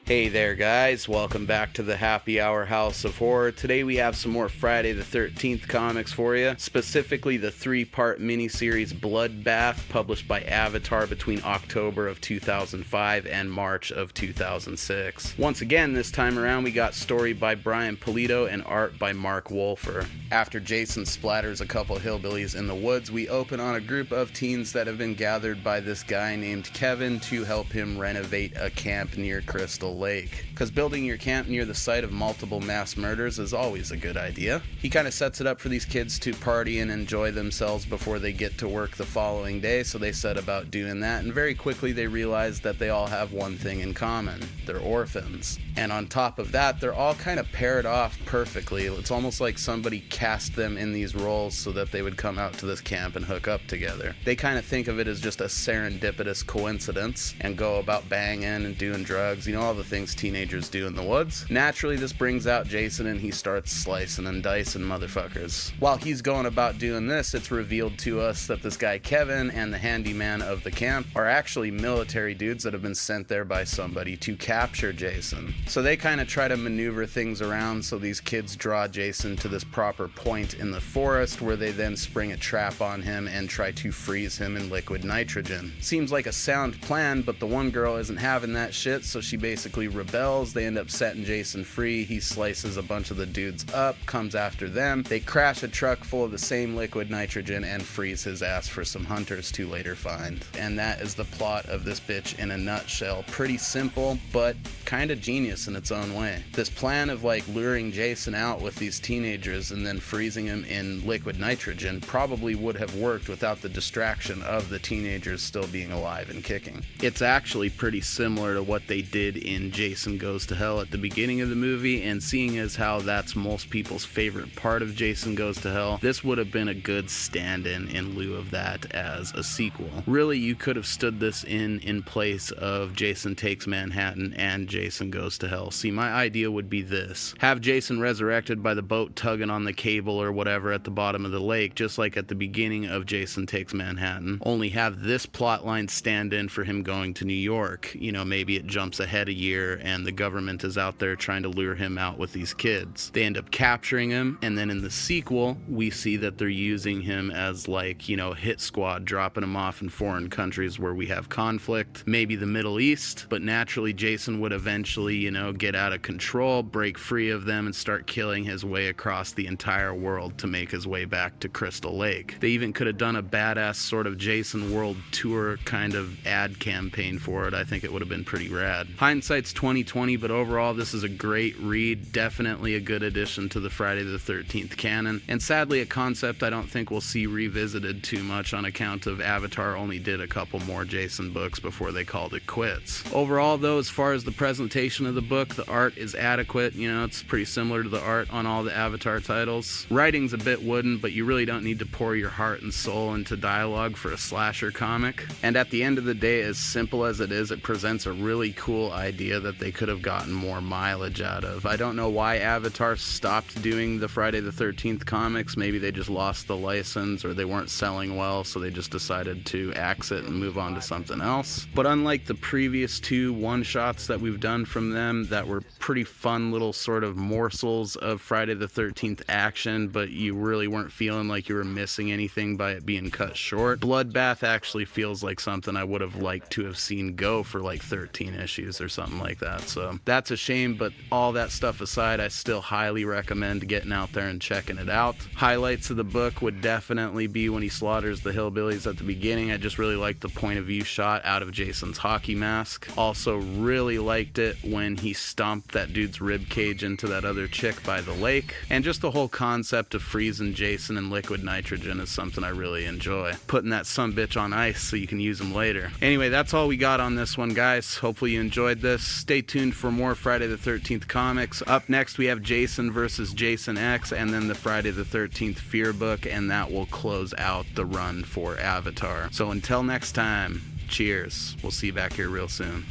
Hey there guys, welcome back to the Happy Hour House of Horror. Today we have some more Friday the 13th comics for you, specifically the 3-part miniseries Bloodbath, published by Avatar between October of 2005 and March of 2006. Once again, this time around we got story by Brian Pulido and art by Mark Wolfer. After Jason splatters a couple hillbillies in the woods, we open on a group of teens that have been gathered by this guy named Kevin to help him renovate a camp near Crystal Lake. Because building your camp near the site of multiple mass murders is always a good idea. He kind of sets it up for these kids to party and enjoy themselves before they get to work the following day, so they set about doing that, and very quickly they realize that they all have one thing in common. They're orphans. And on top of that, they're all kind of paired off perfectly. It's almost like somebody cast them in these roles so that they would come out to this camp and hook up together. They kind of think of it as just a serendipitous coincidence and go about banging and doing drugs, you know, all the things teenagers do in the woods. Naturally, this brings out Jason and he starts slicing and dicing motherfuckers. While he's going about doing this, it's revealed to us that this guy Kevin and the handyman of the camp are actually military dudes that have been sent there by somebody to capture Jason. So they kind of try to maneuver things around so these kids draw Jason to this proper point in the forest where they then spring a trap on him and try to freeze him in liquid nitrogen. Seems like a sound plan, but the one girl isn't having that shit, so she basically rebels. They end up setting Jason free. He slices a bunch of the dudes up, comes after them. They crash a truck full of the same liquid nitrogen and freeze his ass for some hunters to later find. And that is the plot of this bitch in a nutshell. Pretty simple, but kind of genius in its own way. This plan of like luring Jason out with these teenagers and then freezing him in liquid nitrogen probably would have worked without the distraction of the teenagers still being alive and kicking. It's actually pretty similar to what they did in Jason Goes to Hell at the beginning of the movie, and seeing as how that's most people's favorite part of Jason Goes to Hell, this would have been a good stand-in lieu of that as a sequel. Really, you could have stood this in place of Jason Takes Manhattan and Jason Goes to Hell. See, my idea would be this. Have Jason resurrected by the boat tugging on the cable or whatever at the bottom of the lake, just like at the beginning of Jason Takes Manhattan, only have this plot line stand in for him going to New York. You know, maybe it jumps ahead a year and the government is out there trying to lure him out with these kids. They end up capturing him, and then in the sequel, we see that they're using him as like, you know, hit squad, dropping him off in foreign countries where we have conflict, maybe the Middle East, but naturally Jason would eventually, you know, get out of control, break free of them, and start killing his way across the entire world to make his way back to Crystal Lake. They even could have done a badass sort of Jason World Tour kind of ad campaign for it. I think it would have been pretty rad. Hindsight's 2020, but overall this is a great read, definitely a good addition to the Friday the 13th canon, and sadly a concept I don't think we'll see revisited too much on account of Avatar only did a couple more Jason books before they called it quits. Overall though, as far as the presentation of the book, the art is adequate. You know, it's pretty similar to the art on all the Avatar titles. Writing's a bit wooden, but you really don't need to pour your heart and soul into dialogue for a slasher comic. And at the end of the day, as simple as it is, it presents a really cool idea that they could have gotten more mileage out of. I don't know why Avatar stopped doing the Friday the 13th comics. Maybe they just lost the license or they weren't selling well, so they just decided to axe it and move on to something else. But unlike the previous two one-shots that we've done from them that were pretty fun little sort of morsels of Friday the 13th action, but you really weren't feeling like you were missing anything by it being cut short, Bloodbath actually feels like something I would have liked to have seen go for like 13 issues or something like that. So that's a shame, but all that stuff aside, I still highly recommend getting out there and checking it out. Highlights of the book would definitely be when he slaughters the hillbillies at the beginning. I just really liked the point of view shot out of Jason's hockey mask. Also really liked it when he stomped that dude's rib cage into that other chick by the lake. And just the whole concept of freezing Jason in liquid nitrogen is something I really enjoy. Putting that sumbitch on ice so you can use him later. Anyway, that's all we got on this one, guys. Hopefully you enjoyed this. Stay tuned for more Friday the 13th comics. Up next we have Jason versus Jason X, and then the Friday the 13th Fear book, and that will close out the run for Avatar. So until next time, cheers. We'll see you back here real soon.